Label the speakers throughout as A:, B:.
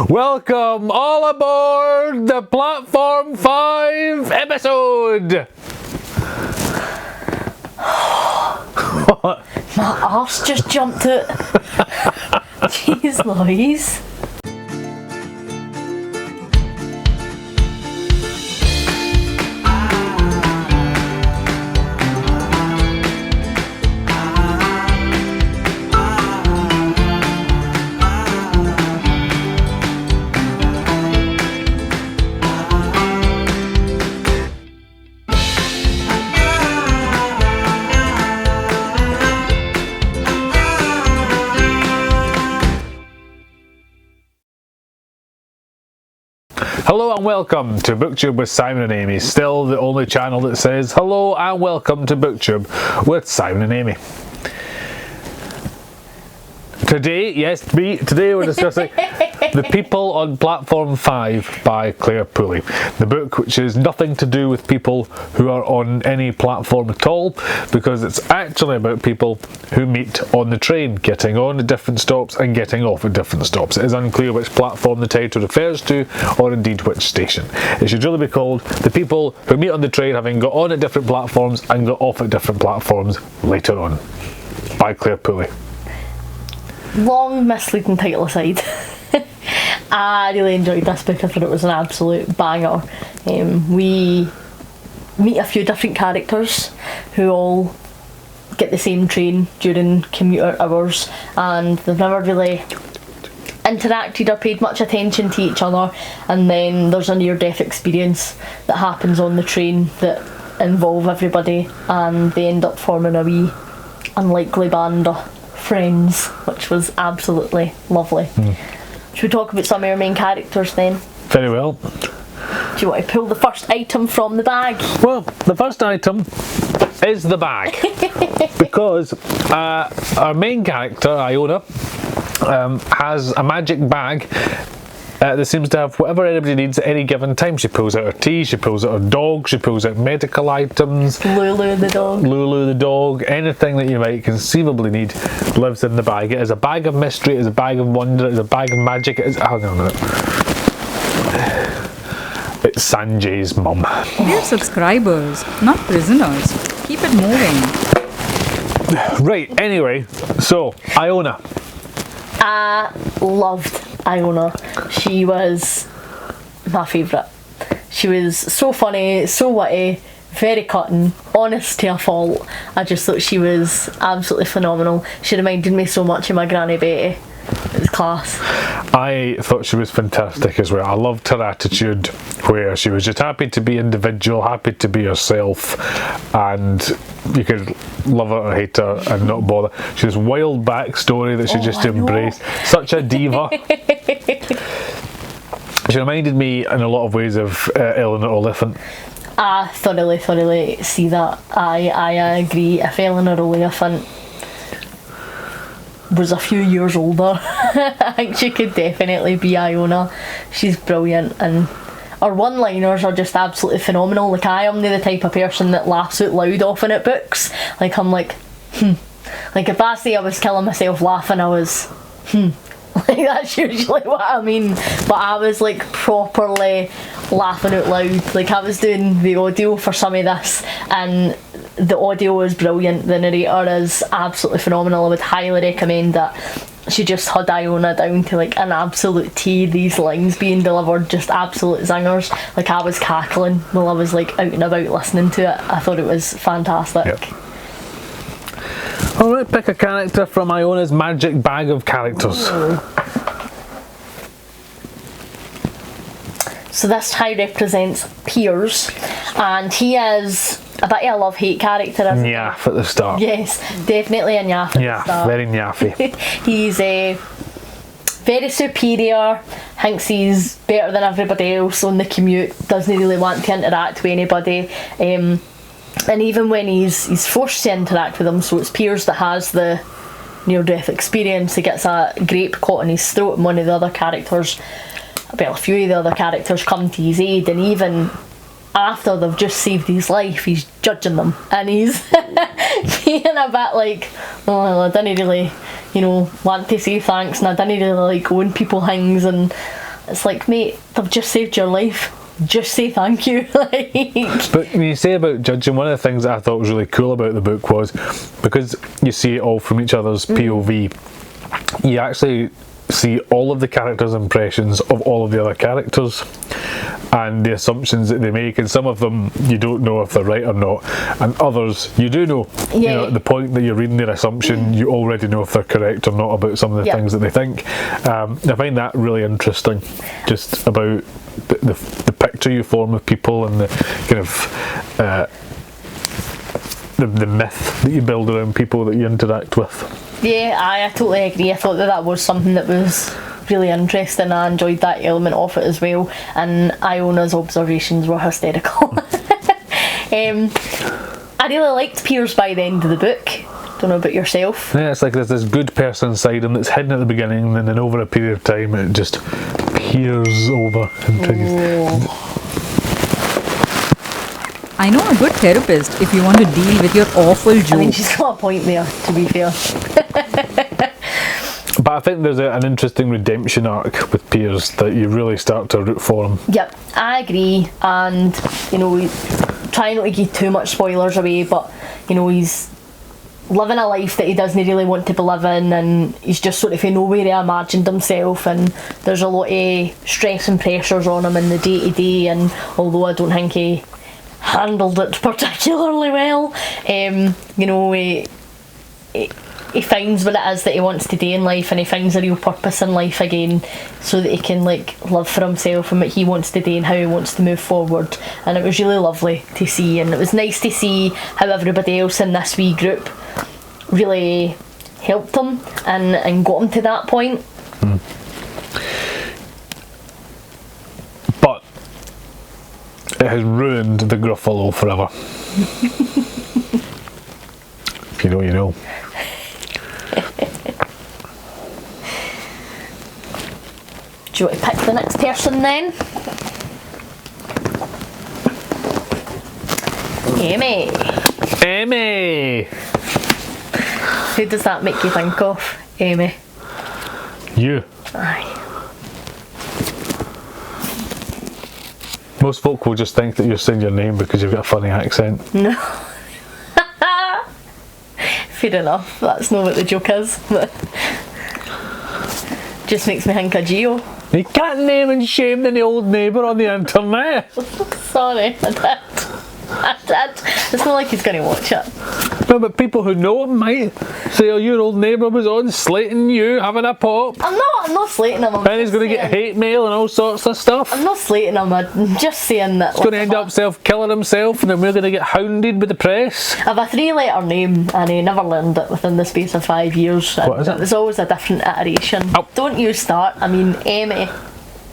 A: Welcome all aboard the Platform 5 episode!
B: What? My arse just jumped out. Jeez Louise.
A: Hello and welcome to BookTube with Simon and Amy, still the only channel that says hello and welcome to BookTube with Simon and Amy. Today we're discussing The People on Platform 5 by Claire Pooley. The book which is nothing to do with people who are on any platform at all, because it's actually about people who meet on the train, getting on at different stops and getting off at different stops. It is unclear which platform the title refers to, or indeed which station. It should really be called The People Who Meet on the Train having got on at different platforms and got off at different platforms later on, by Claire Pooley.
B: Long misleading title aside, I really enjoyed this book. I thought it was an absolute banger. We meet a few different characters who all get the same train during commuter hours, and they've never really interacted or paid much attention to each other, and then there's a near-death experience that happens on the train that involve everybody, and they end up forming a wee unlikely band of friends, which was absolutely lovely. Should we talk about some of our main characters then?
A: Very well.
B: Do you want to pull the first item from the bag?
A: Well, the first item is the bag, because our main character, Iona, has a magic bag that seems to have whatever anybody needs at any given time. She pulls out her tea, she pulls out her dog, she pulls out medical items.
B: Lulu the dog.
A: Lulu the dog. Anything that you might conceivably need lives in the bag. It is a bag of mystery, it is a bag of wonder, it is a bag of magic. It is, hang on a minute. It's Sanjay's mum.
C: We're subscribers, not prisoners. Keep it moving.
A: Right, anyway, so Iona.
B: I loved Iona. She was my favourite. She was so funny, so witty, very cutting, honest to a fault. I just thought she was absolutely phenomenal. She reminded me so much of my Granny Betty. It was class.
A: I thought she was fantastic as well. I loved her attitude, where she was just happy to be individual, happy to be herself, and you could love her or hate her and not bother. She has wild backstory that she just embraced. Such a diva. She reminded me in a lot of ways of Eleanor Oliphant.
B: I thoroughly see that. I agree. If Eleanor Oliphant was a few years older, I think she could definitely be Iona. She's brilliant, and her one-liners are just absolutely phenomenal. Like, I am the type of person that laughs out loud often at books. Like, I'm like, Like, if I say I was killing myself laughing, I was, Like, that's usually what I mean. But I was like properly laughing out loud. Like, I was doing the audio for some of this, and the audio is brilliant. The narrator is absolutely phenomenal. I would highly recommend that. She just had Iona down to like an absolute T. These lines being delivered, just absolute zingers. Like, I was cackling while I was like out and about listening to it. I thought it was fantastic.
A: Yep. Alright, pick a character from Iona's magic bag of characters.
B: So this tie represents Piers, and he is a bit of a love-hate character, isn't he?
A: Nyaff at the start.
B: Yes, definitely a nyaff at the start.
A: Very nyaffy.
B: He's very superior, thinks he's better than everybody else on the commute, doesn't really want to interact with anybody. And even when he's forced to interact with them, so it's Piers that has the near-death experience, he gets a grape caught in his throat, and one of the other characters, well, a few of the other characters come to his aid, and even after they've just saved his life, he's judging them, and he's being a bit like, oh, I didn't really, want to say thanks, and I didn't really like owing people things, and It's like, mate, they've just saved your life. Just say thank you.
A: But when you say about judging, one of the things that I thought was really cool about the book was because you see it all from each other's POV, you actually see all of the characters' impressions of all of the other characters and the assumptions that they make, and some of them you don't know if they're right or not, and others you do know.
B: Yeah.
A: You know, at the point that you're reading their assumption, you already know if they're correct or not about some of the things that they think. I find that really interesting, just about the picture you form of people and the kind of the myth that you build around people that you interact with.
B: Yeah, I totally agree. I thought that was something that was really interesting. I enjoyed that element of it as well, and Iona's observations were hysterical. I really liked Piers by the end of the book. Don't know about yourself.
A: Yeah, it's like there's this good person side and it's hidden at the beginning, and then over a period of time it just peers over and
C: I know a good therapist if you want to deal with your awful jokes.
B: I mean, she's got a point there, to be fair.
A: But I think there's an interesting redemption arc with Piers that you really start to root for him.
B: Yep, I agree, and you know, we try not to give too much spoilers away, but you know, he's living a life that he doesn't really want to be living, and he's just sort of nowhere he imagined himself, and there's a lot of stress and pressures on him in the day to day, and although I don't think he handled it particularly well, you know, he finds what it is that he wants to do in life, and he finds a real purpose in life again, so that he can like live for himself and what he wants to do and how he wants to move forward. And it was really lovely to see, and it was nice to see how everybody else in this wee group really helped him and got him to that point.
A: But it has ruined the Gruffalo forever. If you know, you know.
B: Do you want to pick the next person then? Amy.
A: Amy!
B: Who does that make you think of? Amy.
A: You.
B: Aye.
A: Most folk will just think that you're saying your name because you've got a funny accent.
B: No. Fair enough, that's not what the joke is. Just makes me think of Geo.
A: You can't name and shame the old neighbour on the internet.
B: Sorry, I did. It's not like he's going to watch it.
A: No, but people who know him might say, oh, your old neighbour was on slating you, having a pop.
B: I'm not slating him.
A: And he's going to get hate mail and all sorts of stuff.
B: I'm not slating him, I'm just saying that...
A: He's going to end up self-killing himself, and then we're going to get hounded by the press.
B: I have a 3-letter name, and he never learned it within the space of 5 years.
A: What is it?
B: It was always a different iteration.
A: Oh.
B: Don't you start. I mean, Amy.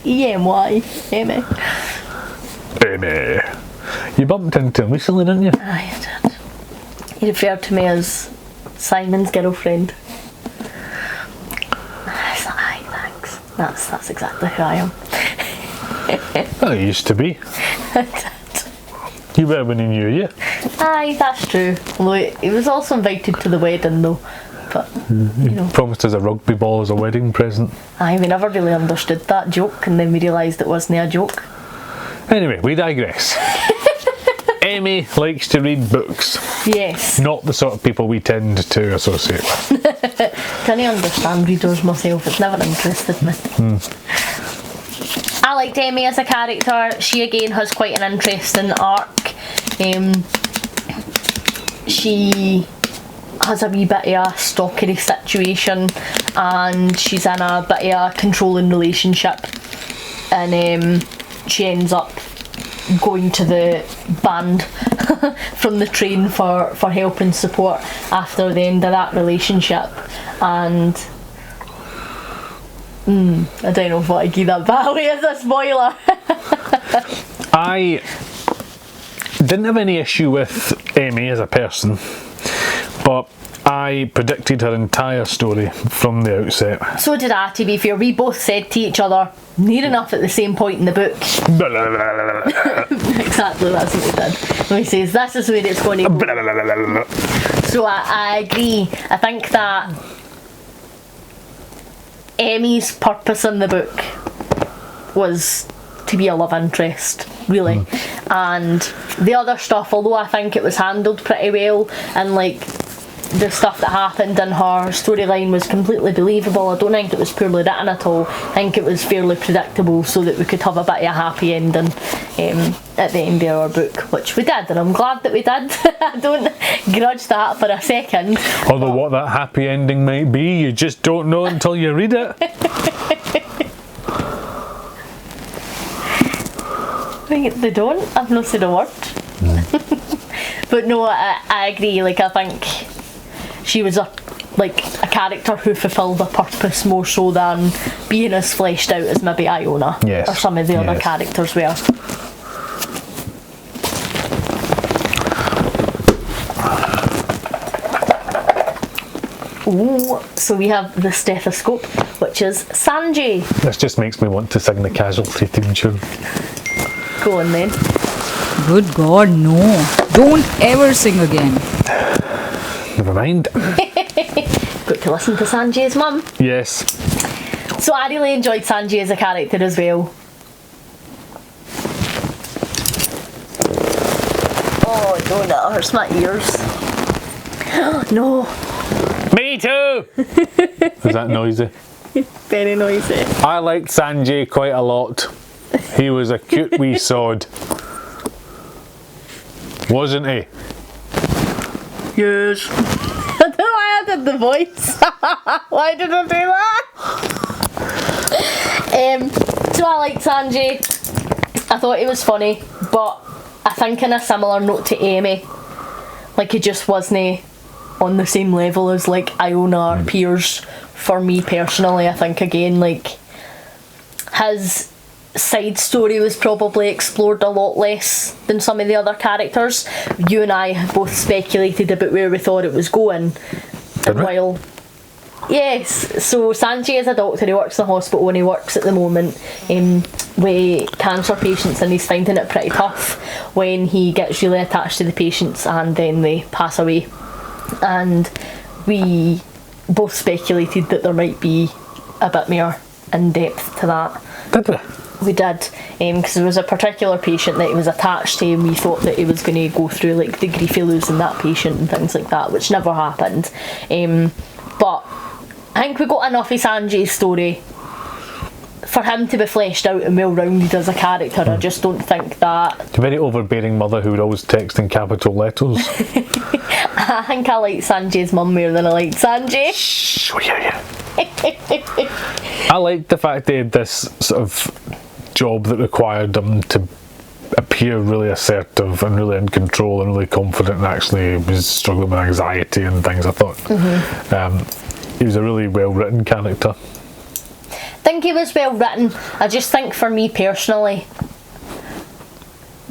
B: E-M-Y. Amy.
A: Amy. You bumped into him recently, didn't you?
B: I did. He referred to me as Simon's girlfriend. I was like, aye, thanks. That's exactly who I am.
A: Oh, you used to be.
B: I did.
A: You were when he knew you.
B: Aye, that's true. Although he was also invited to the wedding though. But, you know.
A: Promised us a rugby ball as a wedding present.
B: Aye, we never really understood that joke, and then we realised it wasn't a joke.
A: Anyway, we digress. Amy likes to read books.
B: Yes.
A: Not the sort of people we tend to associate with.
B: Can I understand readers myself? It's never interested me. I liked Amy as a character. She again has quite an interesting arc. She has a wee bit of a stalkery situation, and she's in a bit of a controlling relationship, and she ends up going to the band from the train for help and support after the end of that relationship. And I don't know if I give that back away as a spoiler.
A: I didn't have any issue with Amy as a person, but I predicted her entire story from the outset.
B: So did I, to be fair. We both said to each other, near enough at the same point in the book. Exactly, that's what we did. And he says, this is where it's going to go. So I agree. I think that Amy's purpose in the book was to be a love interest, really. And the other stuff, although I think it was handled pretty well, and like the stuff that happened in her storyline was completely believable. I don't think it was poorly written at all. I think it was fairly predictable, so that we could have a bit of a happy ending at the end of our book, which we did, and I'm glad that we did. I don't grudge that for a second.
A: Although what that happy ending might be, you just don't know until you read it.
B: They don't. I've not said a word. But no, I agree. Like, I think she was a character who fulfilled a purpose more so than being as fleshed out as maybe Iona or some of the other characters were. Ooh, so we have the stethoscope, which is Sanjay.
A: This just makes me want to sing the Casualty theme tune.
B: Go on then.
C: Good God, no. Don't ever sing again.
A: Never mind.
B: Got to listen to Sanjay's mum.
A: Yes.
B: So I really enjoyed Sanjay as a character as well. Oh, don't, that hurts my ears. No.
A: Me too! Was that noisy?
B: Very noisy.
A: I liked Sanjay quite a lot. He was a cute wee sod. Wasn't he?
B: Yes. I don't know why I did the voice. Why did I do that? So I liked Sanjay. I thought he was funny, but I think in a similar note to Amy, like, he just wasn't on the same level as like Iona or Piers for me personally. I think again, like, his side story was probably explored a lot less than some of the other characters. You and I have both speculated about where we thought it was going.
A: Did we?
B: While yes, so Sanjay is a doctor, he works in the hospital and he works at the moment with cancer patients, and he's finding it pretty tough when he gets really attached to the patients and then they pass away. And we both speculated that there might be a bit more in depth to that.
A: Did we?
B: We did, because there was a particular patient that he was attached to, and we thought that he was going to go through like the grief of losing that patient and things like that, which never happened. But I think we got enough of Sanjay's story for him to be fleshed out and well rounded as a character. I just don't think that.
A: A very overbearing mother who would always text in capital letters.
B: I think I liked Sanjay's mum more than I liked Sanjay.
A: Shh, we hear you. I liked the fact they had this sort of job that required him to appear really assertive and really in control and really confident, and actually was struggling with anxiety and things. I thought he was a really well written character.
B: I think he was well written. I just think for me personally,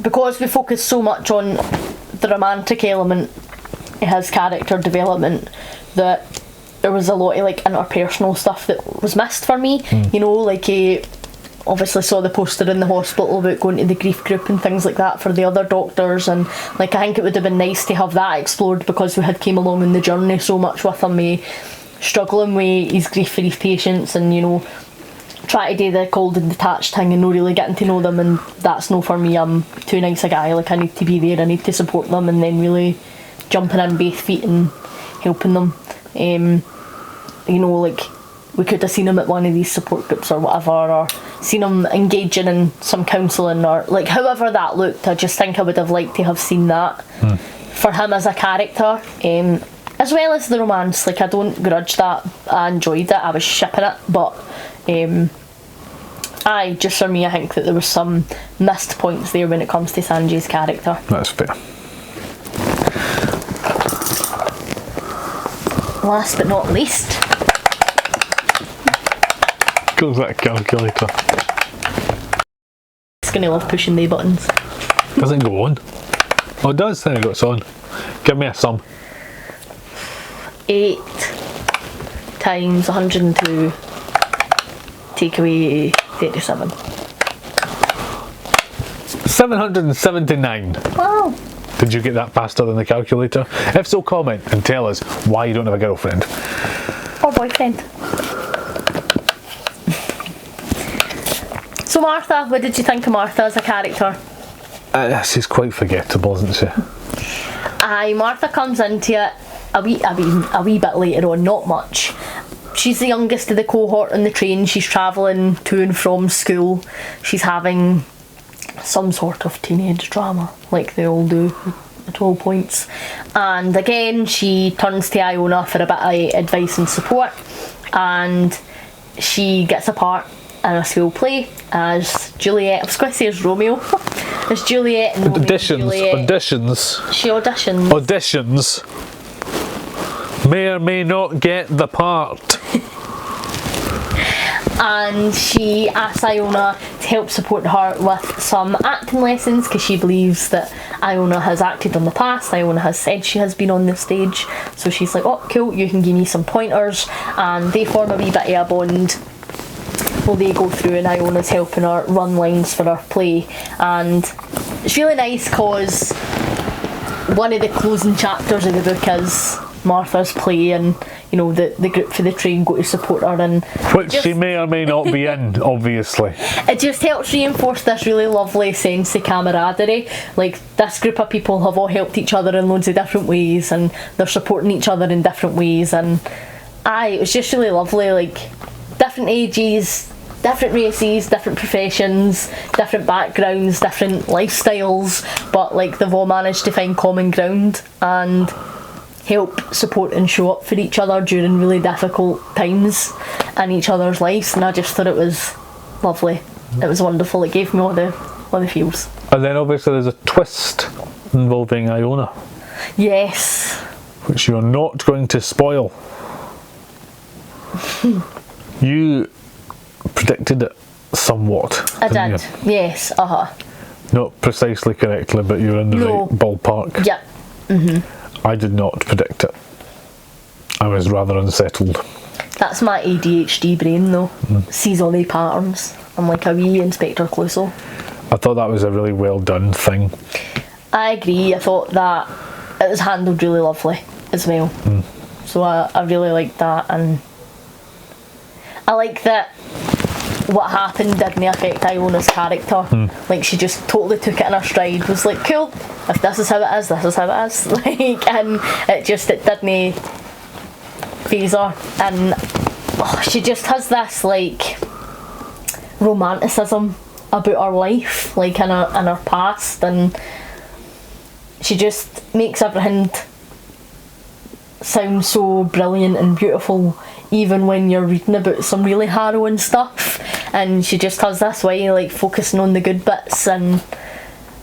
B: because we focus so much on the romantic element in his character development, that there was a lot of like interpersonal stuff that was missed for me. You know, like he obviously saw the poster in the hospital about going to the grief group and things like that for the other doctors, and like I think it would have been nice to have that explored, because we had came along in the journey so much with him, struggling with his grief for his patients, and you know, try to do the cold and detached thing and not really getting to know them, and that's no for me. I'm too nice a guy, like I need to be there, I need to support them, and then really jumping in both feet and helping them. You know, like we could have seen him at one of these support groups or whatever, or seen him engaging in some counselling, or like however that looked. I just think I would have liked to have seen that for him as a character, as well as the romance. Like I don't grudge that, I enjoyed it, I was shipping it, but just for me, I think that there was some missed points there when it comes to Sanjay's character.
A: That's fair.
B: Last but not least,
A: Goes that calculator.
B: it's gonna love pushing the buttons.
A: Doesn't go on. Oh, it does. There it goes on. Give me a sum.
B: 8 times 102, take away 37.
A: 779.
B: Wow.
A: Did you get that faster than the calculator? If so, comment and tell us why you don't have a girlfriend.
B: Or boyfriend. So Martha, what did you think of Martha as a character?
A: She's quite forgettable, isn't she?
B: Aye, Martha comes into it a wee bit later on, not much. She's the youngest of the cohort on the train. She's travelling to and from school. She's having some sort of teenage drama, like they all do at all points. And again, she turns to Iona for a bit of advice and support, and she gets a part in a school play as Juliet. I was going to say as Romeo. As Juliet and Romeo and Juliet.
A: Auditions.
B: She auditions.
A: Auditions. May or may not get the part.
B: And she asks Iona to help support her with some acting lessons because she believes that Iona has acted in the past. Iona has said she has been on the stage, so she's like, oh cool, you can give me some pointers, and they form a wee bit of a bond. Well, they go through and Iona's helping her run lines for her play, and it's really nice because one of the closing chapters of the book is Martha's play, and you know the group for the train go to support her, and
A: which she may or may not be in, obviously.
B: It just helps reinforce this really lovely sense of camaraderie. Like, this group of people have all helped each other in loads of different ways, and they're supporting each other in different ways, and it was just really lovely. Like, different ages, different races, different professions, different backgrounds, different lifestyles, but like they've all managed to find common ground and help support and show up for each other during really difficult times in each other's lives, and I just thought it was lovely. It was wonderful. It gave me all the feels.
A: And then obviously there's a twist involving Iona.
B: Yes.
A: Which you're not going to spoil. You predicted it somewhat.
B: I did.
A: You?
B: Yes.
A: Not precisely correctly, but you're in the right ballpark.
B: Yep.
A: I did not predict it. I was rather unsettled.
B: That's my ADHD brain though. Sees all the patterns. I'm like a wee Inspector Clouseau.
A: I thought that was a really well done thing.
B: I agree. I thought that it was handled really lovely as well. So I really liked that, and I like that what happened didn't affect Iona's character. Like, she just totally took it in her stride, was like, cool, if this is how it is, this is how it is. Like, and it didn't faze her, and she just has this like romanticism about her life, like in her past, and she just makes everything sound so brilliant and beautiful, even when you're reading about some really harrowing stuff. And she just has this way, like, focusing on the good bits, and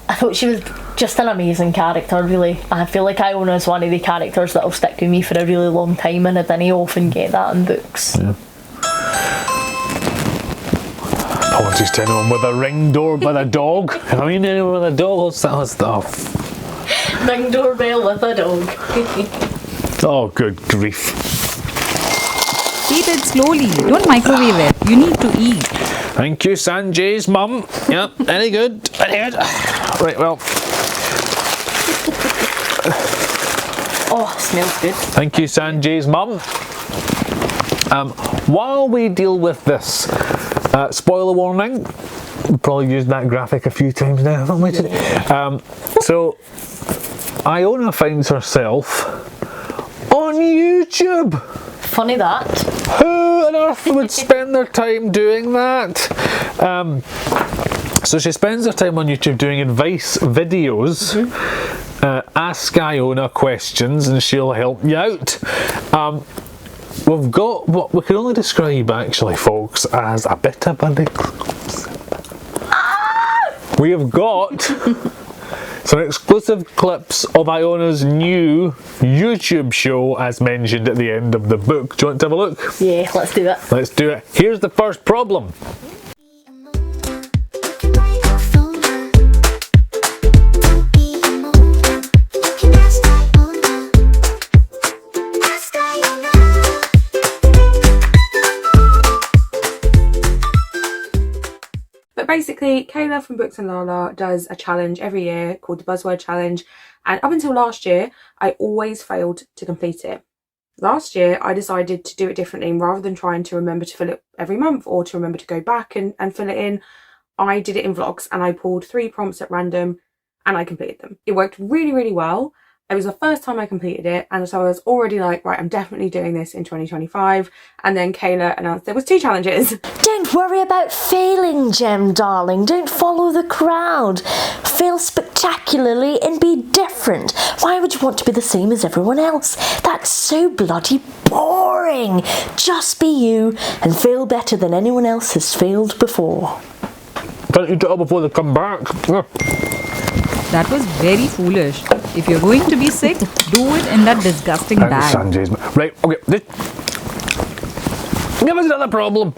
B: I thought she was just an amazing character, really. I feel like Iona is one of the characters that'll stick with me for a really long time, and I didn't often get that in books.
A: Yeah. Apologies to anyone with a ring doorbell with a dog. I mean, anyone with a dog, that was stuff.
B: Ring doorbell with a dog.
A: Oh, good grief.
C: Eat it slowly. Don't microwave it. You need to eat.
A: Thank you, Sanjay's mum. Yep, very good. Very good. Right, well.
B: Oh, smells good.
A: Thank you, Sanjay's mum. While we deal with this, spoiler warning. We've probably used that graphic a few times now, haven't we?
B: Yeah.
A: So, Iona finds herself on YouTube.
B: Funny that.
A: Who on earth would spend their time doing that? So she spends her time on YouTube doing advice videos. Ask Iona questions and she'll help you out. We've got what we can only describe, actually, folks, as a bit of an We have got some exclusive clips of Iona's new YouTube show, as mentioned at the end of the book. Do you want to have a look?
B: Yeah, let's do it.
A: Let's do it. Here's the first problem.
D: Basically, Kayla from Books and Lala does a challenge every year called the Buzzword Challenge, and up until last year I always failed to complete it. Last year I decided to do it differently, and rather than trying to remember to fill it every month or to remember to go back and fill it in, I did it in vlogs and I pulled 3 prompts at random and I completed them. It worked really, really well. It was the first time I completed it, and so I was already like, right, I'm definitely doing this in 2025. And then Kayla announced there was 2 challenges.
B: Don't worry about failing, Gem darling. Don't follow the crowd. Fail spectacularly and be different. Why would you want to be the same as everyone else? That's so bloody boring. Just be you and fail better than anyone else has failed before.
A: Can't you tell before they come back?
C: That was very foolish. If you're going to be sick, do it in that disgusting bag.
A: Sanjay's. Right, okay. Give us another problem.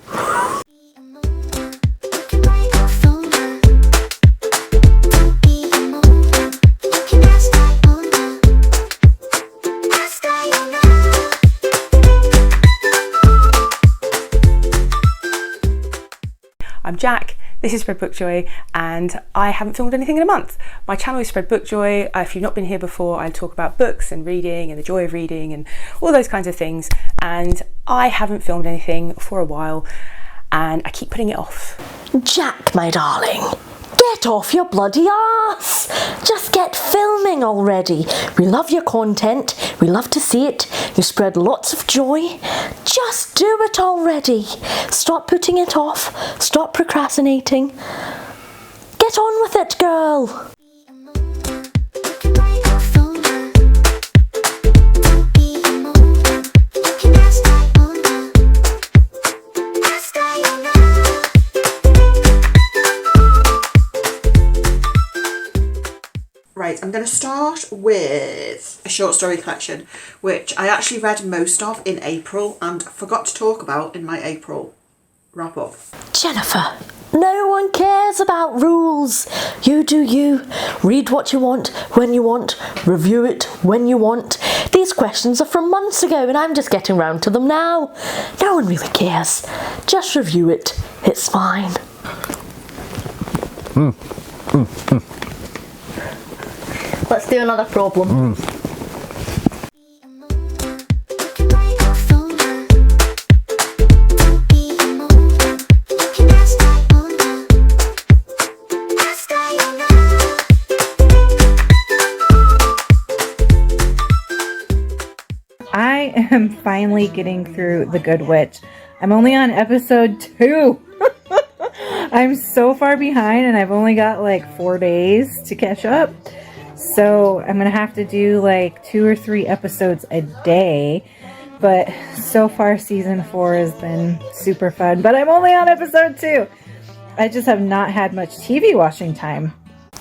D: I'm Jack. This is Spread Book Joy, and I haven't filmed anything in a month. My channel is Spread Book Joy. If you've not been here before, I talk about books and reading and the joy of reading and all those kinds of things. And I haven't filmed anything for a while, and I keep putting it off.
B: Jack, my darling, get off your bloody arse. Just get filming already. We love your content. We love to see it. You spread lots of joy. Just do it already. Stop putting it off. Stop procrastinating. Get on with it, girl.
E: Right, I'm going to start with a short story collection, which I actually read most of in April and forgot to talk about in my April wrap-up.
B: Jennifer, no one cares about rules. You do you. Read what you want, when you want, review it when you want. These questions are from months ago and I'm just getting round to them now. No one really cares. Just review it. It's fine. Let's do another problem.
F: I am finally getting through The Good Witch. I'm only on episode 2. I'm so far behind and I've only got like 4 days to catch up. So I'm going to have to do like 2 or 3 episodes a day. But so far season 4 has been super fun. But I'm only on episode 2. I just have not had much TV watching time.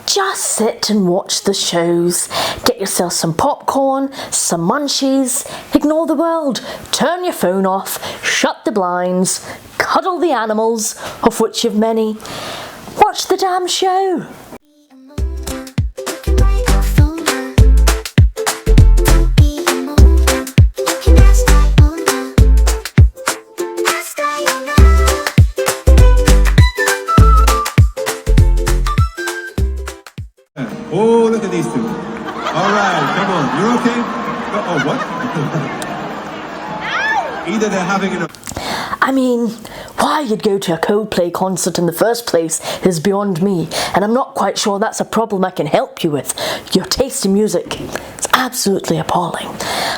B: Just sit and watch the shows. Get yourself some popcorn, some munchies. Ignore the world. Turn your phone off. Shut the blinds. Cuddle the animals, of which you've many. Watch the damn show.
G: Oh, look at these two. All right, come on. You're okay? Oh, what? Either they're having an...
B: I mean, why you'd go to a Coldplay concert in the first place is beyond me, and I'm not quite sure that's a problem I can help you with. Your taste in music is absolutely appalling.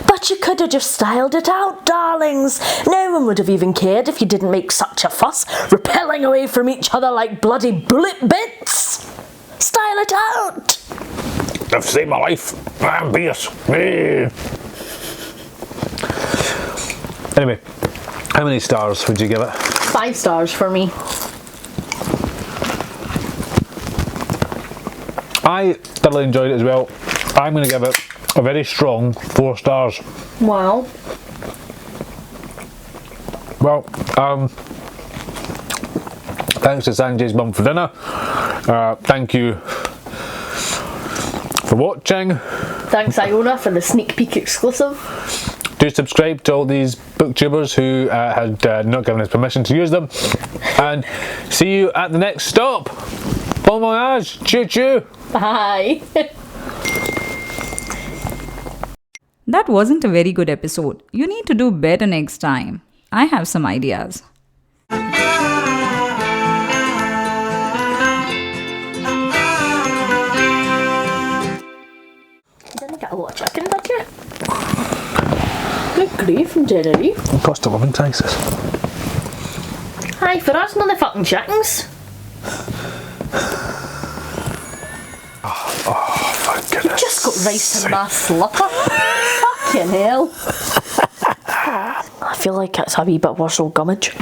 B: But you could have just styled it out, darlings. No one would have even cared if you didn't make such a fuss, repelling away from each other like bloody bullet bits. Style it out.
A: I've saved my life. I'm Pierce. Anyway, how many stars would you give it?
B: 5 stars for me.
A: I thoroughly enjoyed it as well. I'm going to give it a very strong 4 stars.
B: Wow.
A: Well, thanks to Sanjay's mum for dinner. Thank you for watching.
B: Thanks Iona for the sneak peek exclusive.
A: Do subscribe to all these booktubers who had not given us permission to use them. And see you at the next stop. Bon voyage. Choo choo.
B: Bye.
C: That wasn't a very good episode. You need to do better next time. I have some ideas.
B: didn't get a lot of chicken, did you? Good grief, Jerry.
A: Cost of living crisis.
B: Aye, for us, none of the fucking chickens.
A: Oh, thank goodness.
B: Just got rice in my slipper. Fucking hell. I feel like it's a wee bit worse old gummage.